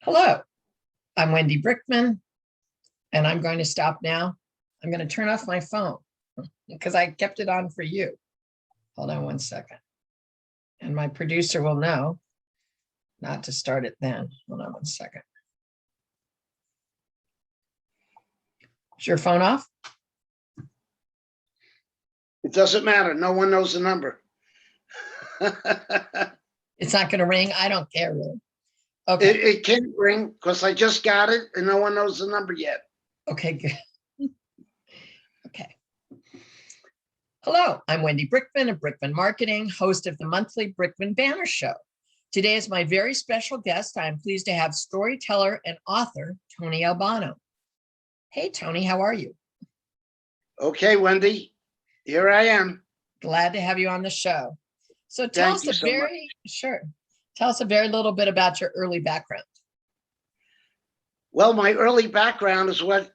Hello, I'm Wendy Brickman, and I'm going to stop now. I'm going to turn off my phone because I kept it on for you. Hold on one second. And my producer will know not to start it then. Hold on one second. Is your phone off? It doesn't matter. No one knows the number. It's not going to ring. I don't care really. Okay. It can't ring because I just got it and no one knows the number yet. Okay, good. Okay. Hello, I'm Wendy Brickman of Brickman Marketing, host of the monthly Brickman Banter Show. Today is my very special guest. I'm pleased to have storyteller and author, Tony Albano. Hey, Tony, how are you? Okay, Wendy, here I am. Glad to have you on the show. So Tell us a very little bit about your early background. Well, my early background is what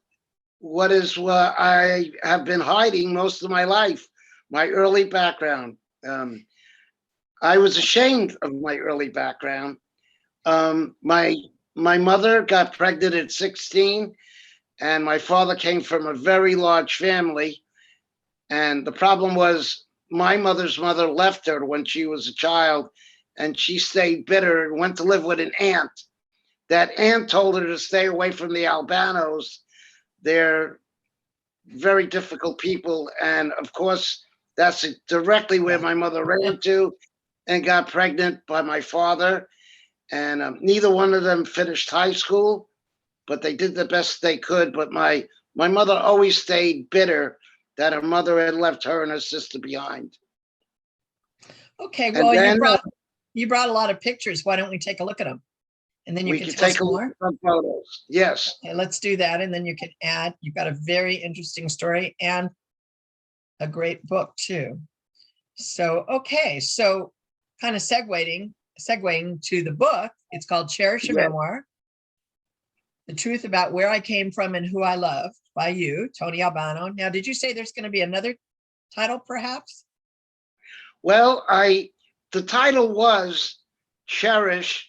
I have been hiding most of my life. My early background. I was ashamed of my early background. My mother got pregnant at 16, and my father came from a very large family. And the problem was my mother's mother left her when she was a child, and she stayed bitter and went to live with an aunt. That aunt told her to stay away from the Albanos. They're very difficult people. And of course, that's directly where my mother ran to and got pregnant by my father. And neither one of them finished high school, but they did the best they could. But my mother always stayed bitter that her mother had left her and her sister behind. Okay, well, you brought a lot of pictures. Why don't we take a look at them? And then you can tell us more. Photos. Yes. Okay, let's do that. And then you can add, you've got a very interesting story and a great book too. So, okay. So kind of segueing to the book, it's called Cherish a Memoir, The Truth About Where I Came From and Who I Loved by you, Tony Albano. Now, did you say there's going to be another title perhaps? Well, the title was Cherish,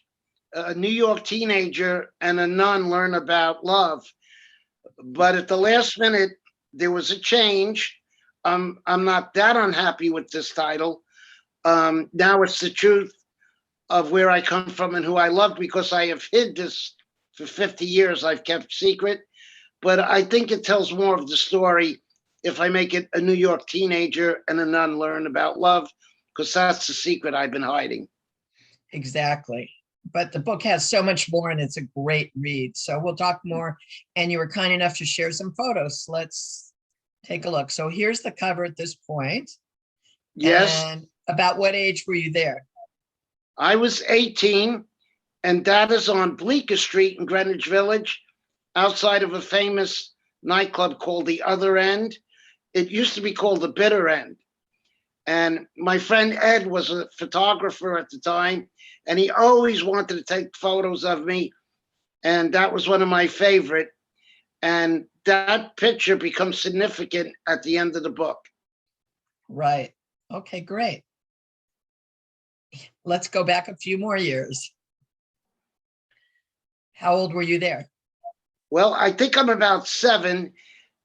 a New York teenager and a nun learn about love. But at the last minute, there was a change. I'm not that unhappy with this title. Now it's the truth of where I come from and who I loved, because I have hid this for 50 years. I've kept secret, but I think it tells more of the story if I make it a New York teenager and a nun learn about love, because that's the secret I've been hiding. Exactly. But the book has so much more and it's a great read. So we'll talk more. And you were kind enough to share some photos. Let's take a look. So here's the cover at this point. Yes. And about what age were you there? I was 18, and that is on Bleecker Street in Greenwich Village, outside of a famous nightclub called The Other End. It used to be called The Bitter End. And my friend Ed was a photographer at the time, and he always wanted to take photos of me. And that was one of my favorite. And that picture becomes significant at the end of the book. Right. Okay, great. Let's go back a few more years. How old were you there? Well, I think I'm about 7,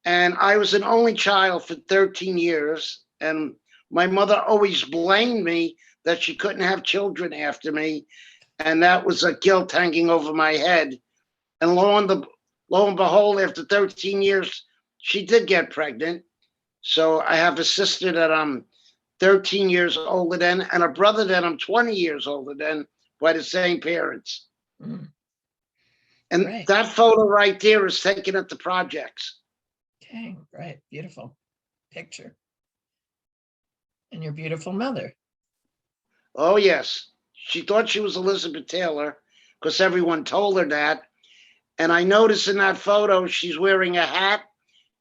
and I was an only child for 13 years. And my mother always blamed me that she couldn't have children after me. And that was a guilt hanging over my head. And lo and behold, after 13 years, she did get pregnant. So I have a sister that I'm 13 years older than, and a brother that I'm 20 years older than, by the same parents. Mm. And Great. That photo right there is taken at the projects. Okay, great. Beautiful picture. And your beautiful mother. Oh, yes. She thought she was Elizabeth Taylor because everyone told her that. And I noticed in that photo, she's wearing a hat.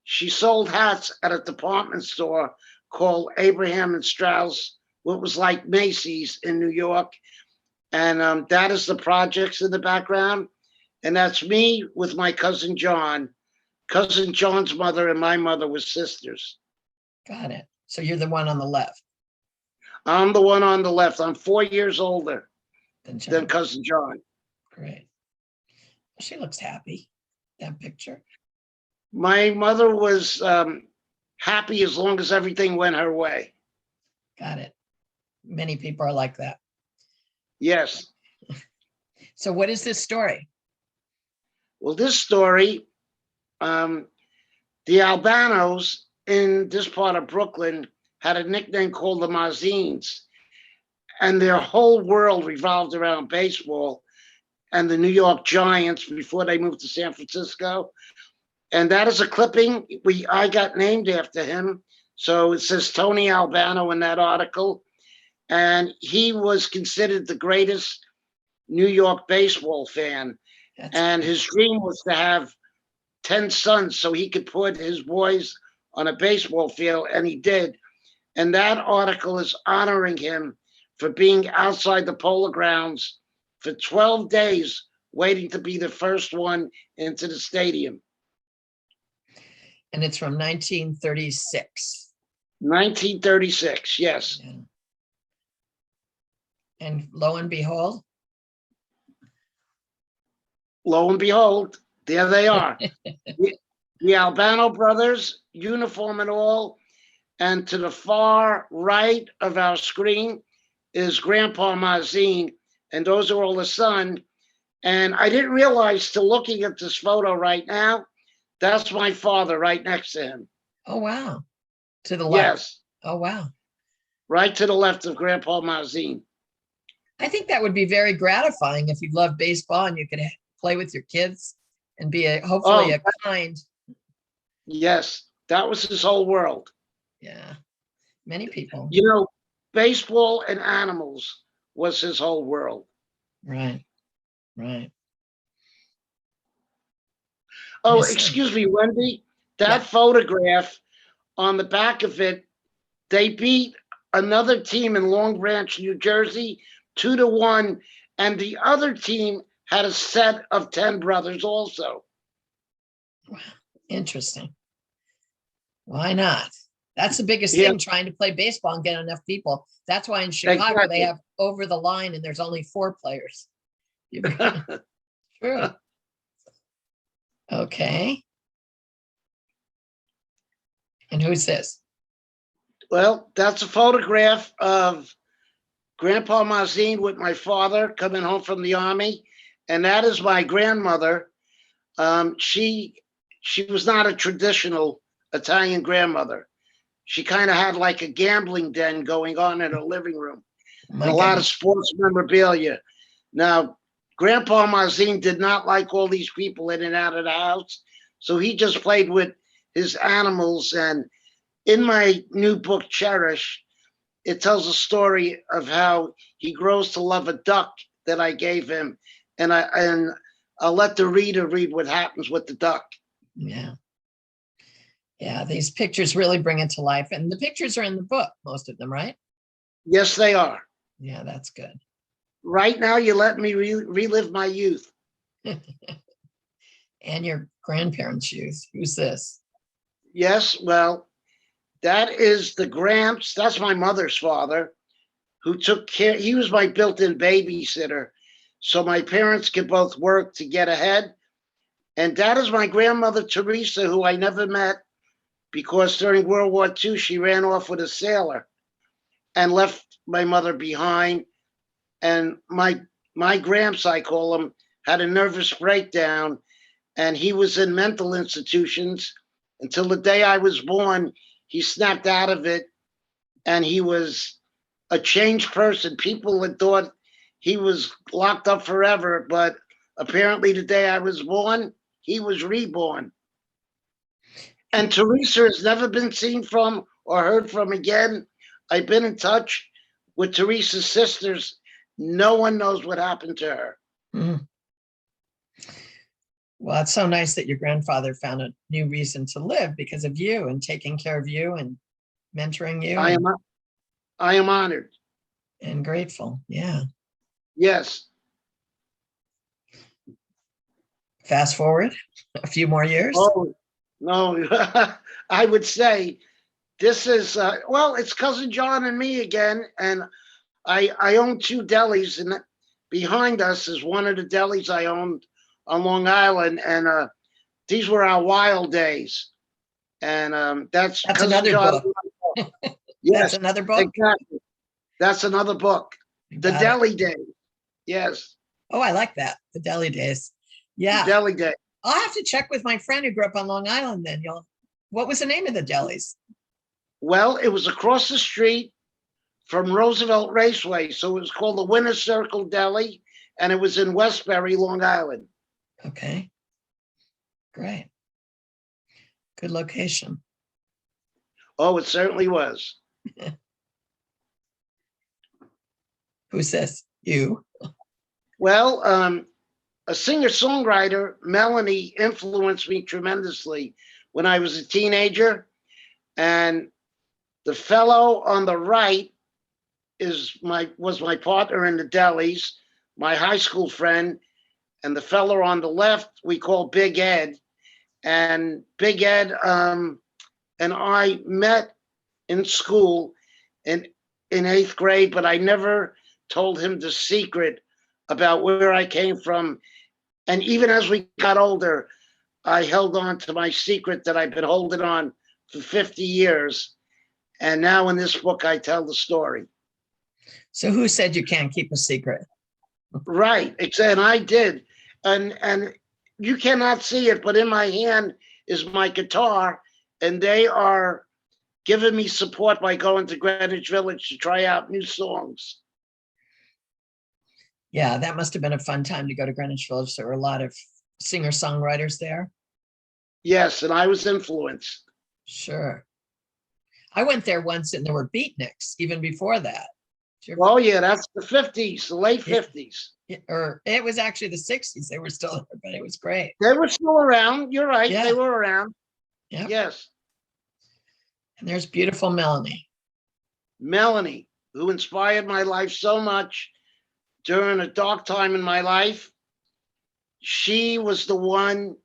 She sold hats at a department store called Abraham and Strauss, what was like Macy's in New York. And that is the projects in the background. And that's me with my cousin John. Cousin John's mother and my mother were sisters. Got it. So you're the one on the left. I'm the one on the left. I'm 4 years older than cousin John. Great. She looks happy, that picture. My mother was happy as long as everything went her way. Got it. Many people are like that. Yes. So what is this story? Well, this story, the Albanos in this part of Brooklyn had a nickname called the Mazines, and their whole world revolved around baseball and the New York Giants before they moved to San Francisco. And that is a clipping I got named after him. So it says Tony Albano in that article. And he was considered the greatest New York baseball fan. And his dream was to have 10 sons so he could put his boys on a baseball field, and he did. And that article is honoring him for being outside the Polo Grounds for 12 days, waiting to be the first one into the stadium. And it's from 1936. 1936, yes. Yeah. And lo and behold. Lo and behold, there they are. the Albano brothers, uniform and all. And to the far right of our screen is Grandpa Mazine, and those are all the son. And I didn't realize till looking at this photo right now, that's my father right next to him. Oh, wow. To the left. Yes. Oh, wow. Right to the left of Grandpa Mazine. I think that would be very gratifying if you love baseball and you could play with your kids and be hopefully a kind. Yes, that was his whole world. Yeah, many people. You know, baseball and animals was his whole world. Right, right. Oh, Yes, excuse me, Wendy. That photograph, on the back of it, they beat another team in Long Branch, New Jersey, 2-1, and the other team had a set of 10 brothers also. Wow, interesting. Why not? That's the biggest thing, trying to play baseball and get enough people. That's why in Chicago they have over the line and there's only 4 players. True. Okay. And who's this? Well, that's a photograph of Grandpa Mazine with my father coming home from the Army. And that is my grandmother. She was not a traditional Italian grandmother. She kind of had like a gambling den going on in her living room. And a lot of sports memorabilia. Now, Grandpa Mazine did not like all these people in and out of the house. So he just played with his animals. And in my new book, Cherish, it tells a story of how he grows to love a duck that I gave him. And I'll let the reader read what happens with the duck. Yeah. Yeah, these pictures really bring it to life. And the pictures are in the book, most of them, right? Yes, they are. Yeah, that's good. Right now, you let me relive my youth. And your grandparents' youth. Who's this? Yes, well, that is the Gramps. That's my mother's father, who took care. He was my built-in babysitter, so my parents could both work to get ahead. And that is my grandmother, Teresa, who I never met because during World War II, she ran off with a sailor and left my mother behind. And my Gramps, I call him, had a nervous breakdown, and he was in mental institutions until the day I was born. He snapped out of it, and he was a changed person. People had thought he was locked up forever, but apparently the day I was born, he was reborn. And Teresa has never been seen from or heard from again. I've been in touch with Teresa's sisters. No one knows what happened to her. Mm. Well, it's so nice that your grandfather found a new reason to live because of you and taking care of you and mentoring you. I am honored. And grateful. Yeah. Yes. Fast forward a few more years. Oh, no. I would say this is, well, it's Cousin John and me again. And I own 2 delis, and behind us is one of the delis I owned on Long Island, and these were our wild days. And that's That's Cousin another John. book. That's Yes, another book. exactly. That's another book. The Got it. Deli Days. Yes, Oh, I like that. The deli days. Yeah. Deli Days. I'll have to check with my friend who grew up on Long Island then. What was the name of the delis? Well, it was across the street from Roosevelt Raceway, so it was called the Winter Circle Deli, and it was in Westbury, Long Island. Okay. Great. Good location. Oh, it certainly was. Who's this? You. Well, a singer-songwriter, Melanie, influenced me tremendously when I was a teenager. And the fellow on the right was my partner in the delis, my high school friend, and the fellow on the left we call Big Ed. And Big Ed and I met in school in 8th grade, but I never told him the secret about where I came from. And even as we got older, I held on to my secret that I've been holding on for 50 years. And now in this book, I tell the story. So who said you can't keep a secret? Right. And I did. And you cannot see it, but in my hand is my guitar, and they are giving me support by going to Greenwich Village to try out new songs. Yeah, that must have been a fun time to go to Greenwich Village. There were a lot of singer-songwriters there. Yes, and I was influenced. Sure. I went there once and there were beatniks even before that. Oh, yeah, that's the 50s, the late 50s. Or it was actually the 60s. They were still there, but it was great. They were still around. You're right. Yeah. They were around. Yep. Yes. And there's beautiful Melanie. Melanie, who inspired my life so much during a dark time in my life. She was the one.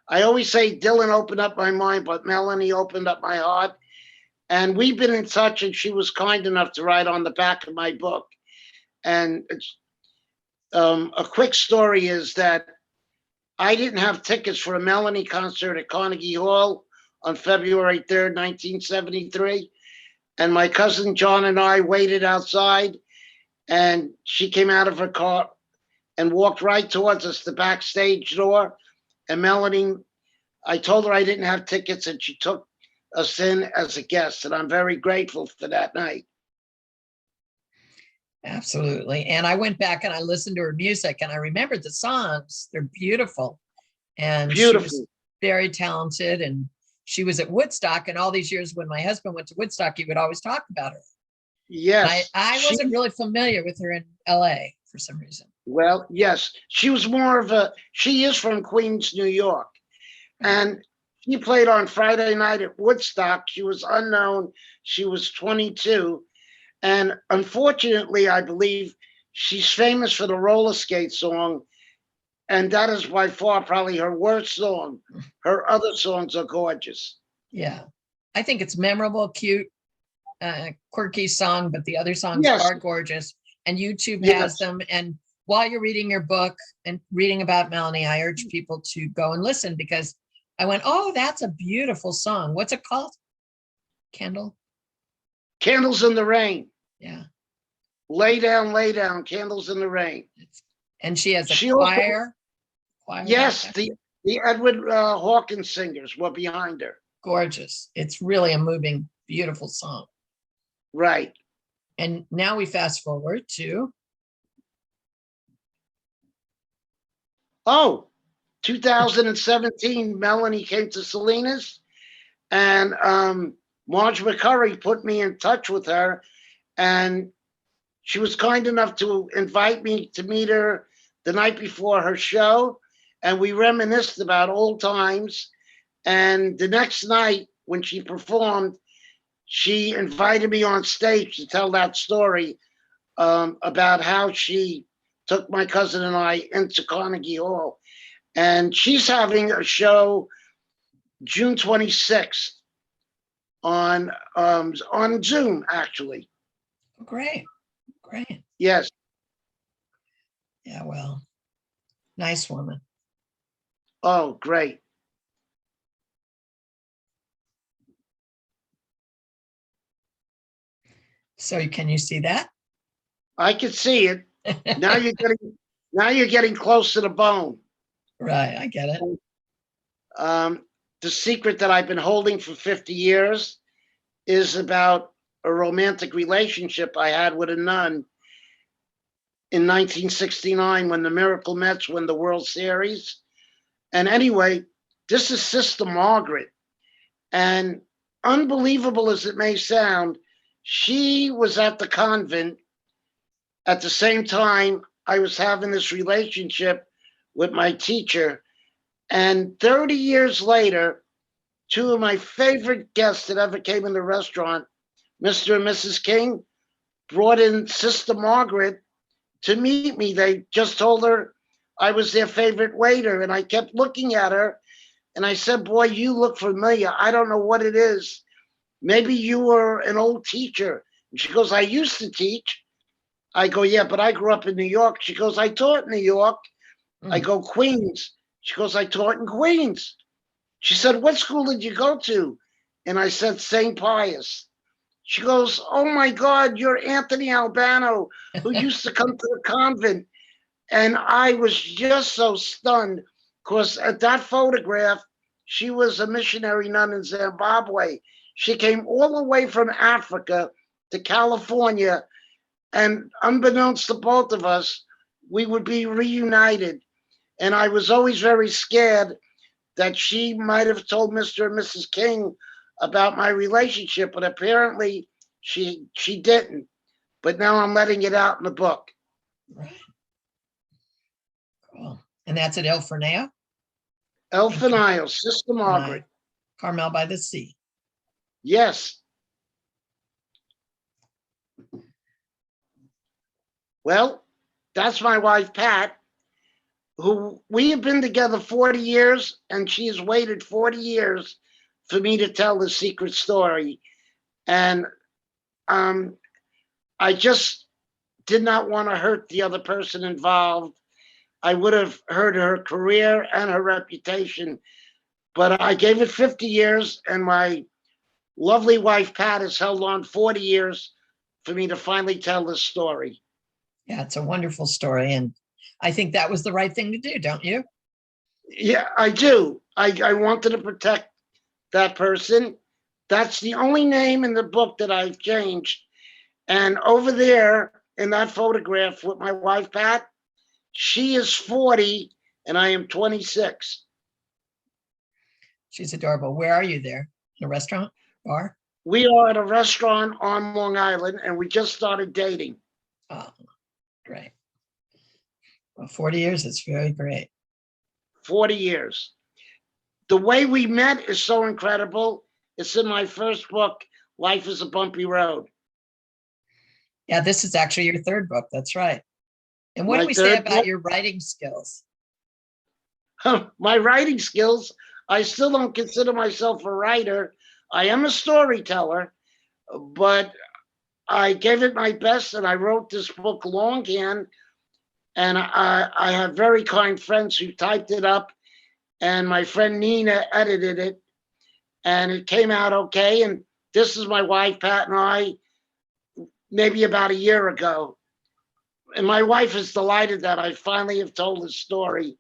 I always say Dylan opened up my mind, but Melanie opened up my heart. And we've been in touch, and she was kind enough to write on the back of my book. And it's, a quick story is that I didn't have tickets for a Melanie concert at Carnegie Hall on February 3rd, 1973. And my cousin John and I waited outside, and she came out of her car and walked right towards us, the backstage door. And Melanie, I told her I didn't have tickets, and she took us in as a guest. And I'm very grateful for that night. Absolutely. And I went back and I listened to her music and I remembered the songs. They're beautiful. And Beautiful. she was very talented. And she was at Woodstock. And all these years when my husband went to Woodstock, he would always talk about her. Yes. I wasn't really familiar with her in LA for some reason. Well, yes. She was she is from Queens, New York. And she played on Friday night at Woodstock. She was unknown. She was 22. And unfortunately, I believe she's famous for the roller skate song. And that is by far probably her worst song. Her other songs are gorgeous. Yeah. I think it's memorable, cute, quirky song, but the other songs Yes. are gorgeous. And YouTube Yes. has them. And while you're reading your book and reading about Melanie, I urge people to go and listen because I went, oh, that's a beautiful song. What's it called? Candles in the Rain. Yeah. Lay down, Candles in the Rain. And she has a She choir. Yes, the Edward Hawkins singers were behind her. Gorgeous. It's really a moving, beautiful song. Right. And now we fast forward to 2017, Melanie came to Salinas, and Marge McCurry put me in touch with her, and she was kind enough to invite me to meet her the night before her show, and we reminisced about old times. And the next night when she performed, she invited me on stage to tell that story about how she took my cousin and I into Carnegie Hall. And she's having a show June 26th on Zoom, actually. Great. Yes. Yeah, well, nice woman. Oh, great. So can you see that? I can see it. Now you're getting close to the bone. Right, I get it. Um, the secret that I've been holding for 50 years is about a romantic relationship I had with a nun in 1969 when the Miracle Mets won the World Series. And anyway, this is Sister Margaret. And unbelievable as it may sound, she was at the convent at the same time I was having this relationship with my teacher. And 30 years later, two of my favorite guests that ever came in the restaurant, Mr. and Mrs. King, brought in Sister Margaret to meet me. They just told her I was their favorite waiter. And I kept looking at her and I said, "Boy, you look familiar. I don't know what it is. Maybe you were an old teacher." And she goes, "I used to teach." I go, "Yeah, but I grew up in New York." She goes, "I taught in New York." I Mm. go, "Queens." She goes, "I taught in Queens." She said, "What school did you go to?" And I said, "St. Pius." She goes, "Oh my God, you're Anthony Albano, who used to come to the convent." And I was just so stunned because at that photograph, she was a missionary nun in Zimbabwe. She came all the way from Africa to California, and unbeknownst to both of us, we would be reunited. And I was always very scared that she might have told Mr. and Mrs. King about my relationship, but apparently she didn't. But now I'm letting it out in the book. Right. Cool. And that's at El Forneo Elfin Isle, Sister Margaret. Carmel by the Sea. Yes. Well, that's my wife, Pat, who we have been together 40 years, and she has waited 40 years for me to tell the secret story. And um, I just did not want to hurt the other person involved. I would have hurt her career and her reputation. But I gave it 50 years, and my lovely wife, Pat, has held on 40 years for me to finally tell this story. Yeah, it's a wonderful story. And I think that was the right thing to do, don't you? Yeah, I do. I wanted to protect that person. That's the only name in the book that I've changed. And over there in that photograph with my wife, Pat, she is 40 and I am 26. She's adorable. Where are you there? In a restaurant? Bar? We are at a restaurant on Long Island and we just started dating. Oh, great. Well, 40 years is very great. 40 years. The way we met is so incredible. It's in my first book, Life is a Bumpy Road. Yeah, this is actually your third book. That's right. And what My do we say third about book, your writing skills? my writing skills, I still don't consider myself a writer. I am a storyteller, but I gave it my best and I wrote this book longhand. And I have very kind friends who typed it up, and my friend Nina edited it, and it came out okay. And this is my wife, Pat, and I, maybe about a year ago. And my wife is delighted that I finally have told the story.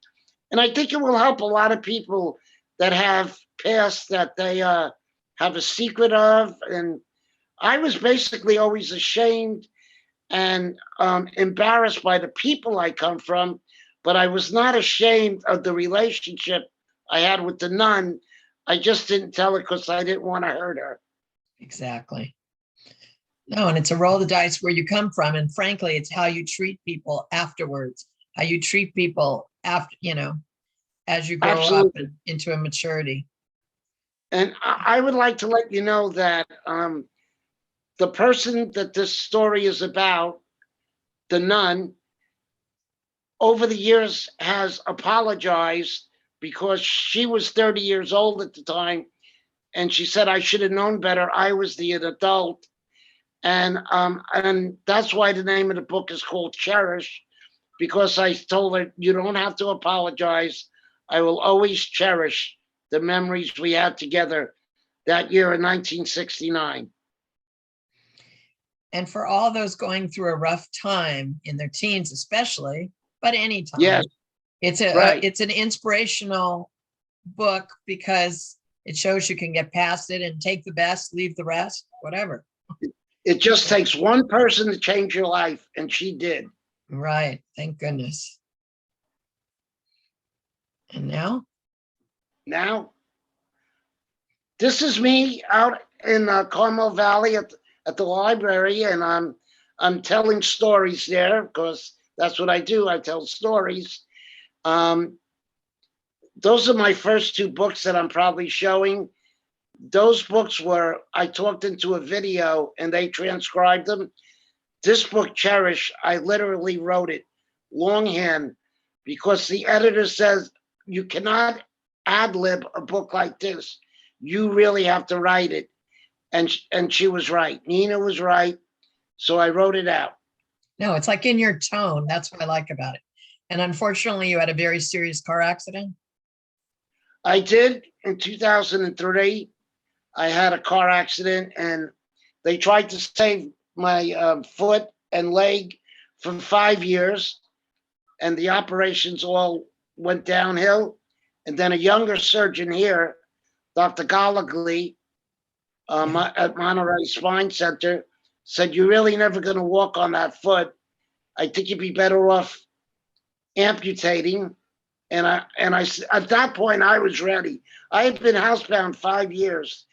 And I think it will help a lot of people that have past that they have a secret of. And I was basically always ashamed and embarrassed by the people I come from, but I was not ashamed of the relationship I had with the nun. I just didn't tell her because I didn't want to hurt her. Exactly. No, and it's a roll of the dice where you come from. And frankly, it's how you treat people afterwards, how you treat people after, as you grow up Absolutely. and into a maturity. And I would like to let you know that the person that this story is about, the nun, over the years has apologized because she was 30 years old at the time. And she said, I should have known better. I was the adult. And that's why the name of the book is called Cherish, because I told her, you don't have to apologize. I will always cherish the memories we had together that year in 1969. And for all those going through a rough time in their teens, especially, but any Yes, time, it's right. it's an inspirational book because it shows you can get past it and take the best, leave the rest, whatever. It just takes one person to change your life, and she did. Right. Thank goodness. And now? Now, this is me out in Carmel Valley at the library, and I'm telling stories there because that's what I do. I tell stories. Um, those are my first two books that I'm probably showing. Those books were I talked into a video and they transcribed them. This book, Cherish, I literally wrote it longhand because the editor says you cannot ad lib a book like this. You really have to write it. And she was right. Nina was right. So I wrote it out. No, it's like in your tone. That's what I like about it. And unfortunately, you had a very serious car accident. I did in 2003. I had a car accident and they tried to save my foot and leg for 5 years. And the operations all went downhill. And then a younger surgeon here, Dr. Gallagly, at Monterey Spine Center, said, "You're really never going to walk on that foot. I think you'd be better off amputating." And I at that point I was ready. I had been housebound 5 years.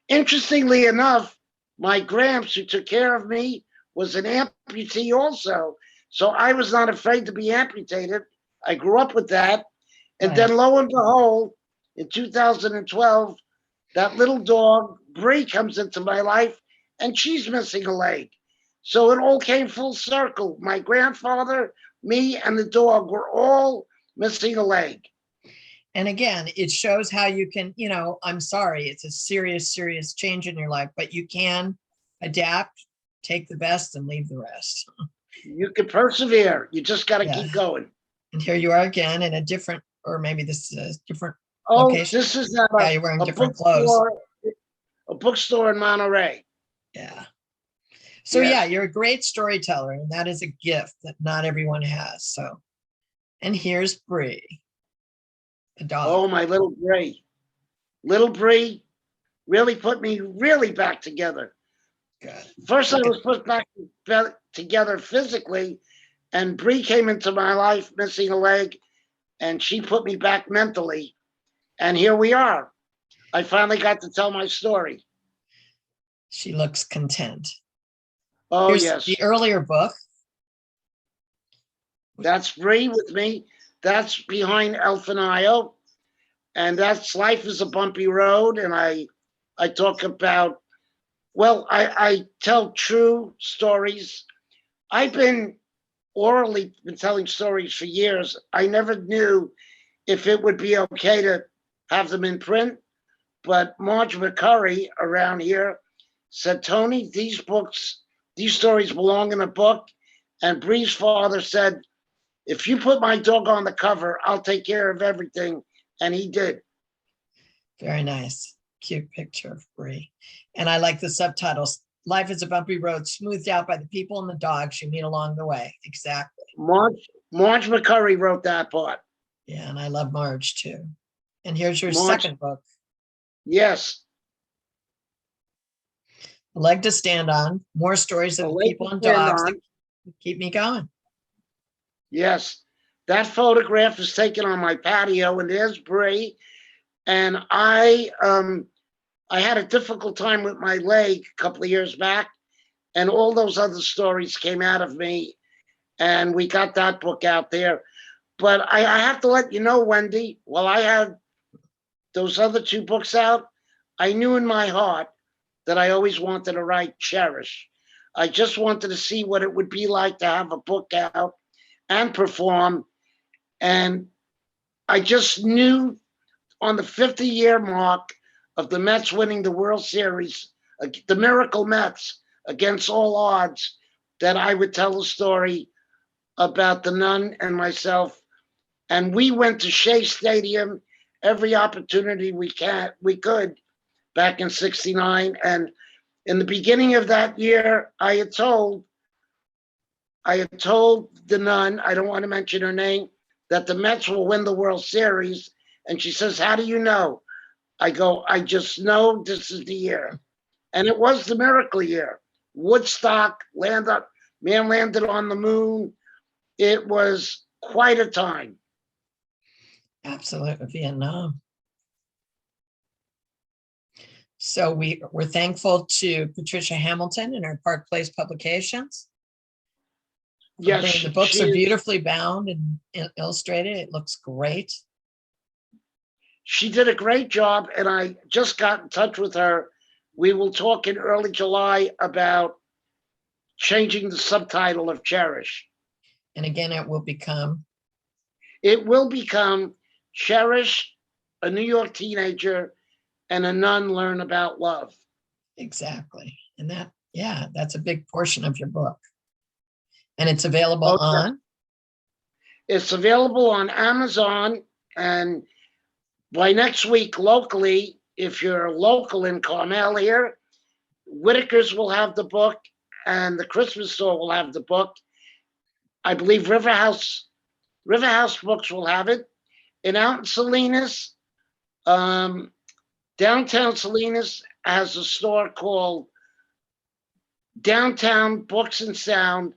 Interestingly enough, my gramps, who took care of me, was an amputee also. So I was not afraid to be amputated. I grew up with that. And then lo and behold, in 2012, that little dog, Bree, comes into my life and she's missing a leg. So it all came full circle. My grandfather, me, and the dog were all missing a leg. And again, it shows how you can, I'm sorry, it's a serious, serious change in your life, but you can adapt, take the best and leave the rest. You can persevere. You just got to keep going. And here you are again in a different, or maybe this is a different location. This is at you're wearing a different clothes. A bookstore in Monterey. Yeah. So yes. You're a great storyteller, and that is a gift that not everyone has. So, and here's Bree, the dog. Oh, my little Bree. Little Bree really put me really back together. Good. First, I was put back together physically, and Bree came into my life missing a leg, and she put me back mentally. And here we are. I finally got to tell my story. She looks content. Oh, here's yes. The earlier book. That's Bree with me. That's behind Elfinayo. And that's Life is a Bumpy Road. And I talk about, I tell true stories. I've been orally been telling stories for years. I never knew if it would be okay to have them in print. But Marge McCurry around here said, "Tony, these stories belong in a book." And Bree's father said, "If you put my dog on the cover, I'll take care of everything." And he did. Very nice. Cute picture of Bree. And I like the subtitles. Life is a bumpy road, smoothed out by the people and the dogs you meet along the way. Exactly. Marge McCurry wrote that part. Yeah, and I love Marge too. And here's your second book. Yes. A leg to stand on. More stories of people and dogs that keep me going. Yes. That photograph is taken on my patio, and there's Bree. And I had a difficult time with my leg a couple of years back, and all those other stories came out of me, and we got that book out there. But I have to let you know, Wendy, while I had those other two books out, I knew in my heart that I always wanted to write Cherish. I just wanted to see what it would be like to have a book out and perform. And I just knew on the 50-year mark of the Mets winning the World Series, the Miracle Mets against all odds, that I would tell a story about the nun and myself And we went to Shea Stadium every opportunity we could back in '69. And in the beginning of that year, I had told the nun, I don't want to mention her name, that the Mets will win the World Series. And she says, "How do you know?" I go, "I just know this is the year." And it was the miracle year. Woodstock, man landed on the moon. It was quite a time. Absolutely, Vietnam. So we're thankful to Patricia Hamilton and her Park Place Publications. Yes, The books are beautifully bound and illustrated. It looks great. She did a great job, and I just got in touch with her. We will talk in early July about changing the subtitle of Cherish. And again, it will become Cherish, a New York teenager, and a nun learn about love. Exactly. And that's a big portion of your book. And it's available on? It's available on Amazon, and by next week locally, if you're local in Carmel here, Whitaker's will have the book and the Christmas store will have the book. I believe Riverhouse Books will have it. And out in Salinas, downtown Salinas has a store called Downtown Books and Sound.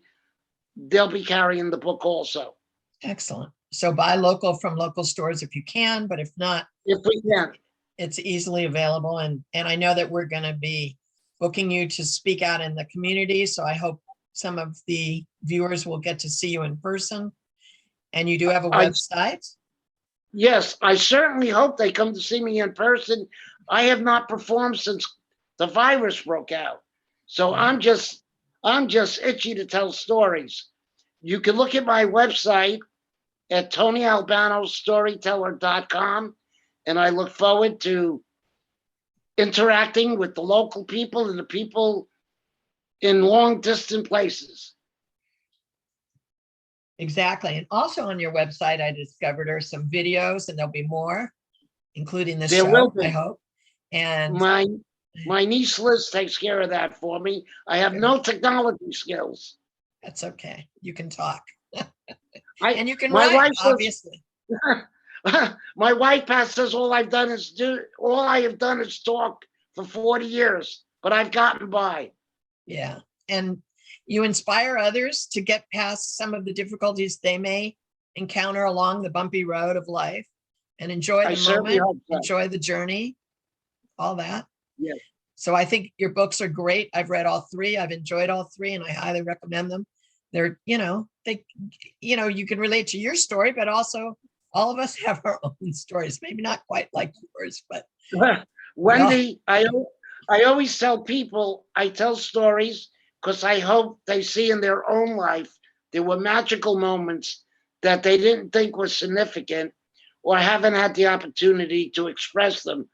They'll be carrying the book also. Excellent. So buy local from local stores if you can, but if not, if we can, it's easily available. And I know that we're going to be booking you to speak out in the community. So I hope some of the viewers will get to see you in person. And you do have a website? Yes, I certainly hope they come to see me in person. I have not performed since the virus broke out. So I'm just itchy to tell stories. You can look at my website at TonyAlbanoStoryteller.com, and I look forward to interacting with the local people and the people in long distant places. Exactly. And also on your website, I discovered are some videos, and there'll be more, including this show, I hope. And my niece Liz takes care of that for me. I have no technology skills. That's okay. You can talk. And you can write, obviously. My wife says all I have done is talk for 40 years, but I've gotten by. Yeah. And you inspire others to get past some of the difficulties they may encounter along the bumpy road of life and enjoy the moment, enjoy the journey, all that. Yeah. So I think your books are great. I've read all three. I've enjoyed all three, and I highly recommend them. They're, you can relate to your story, but also all of us have our own stories, maybe not quite like yours, but Wendy, I always tell people I tell stories because I hope they see in their own life there were magical moments that they didn't think was significant or haven't had the opportunity to express them.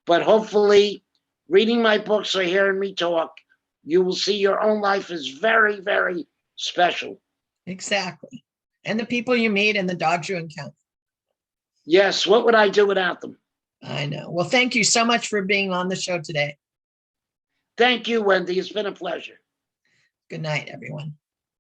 But hopefully, reading my books or hearing me talk, you will see your own life is very, very special. Exactly. And the people you meet and the dogs you encounter. Yes. What would I do without them? I know. Well, thank you so much for being on the show today. Thank you, Wendy. It's been a pleasure. Good night, everyone.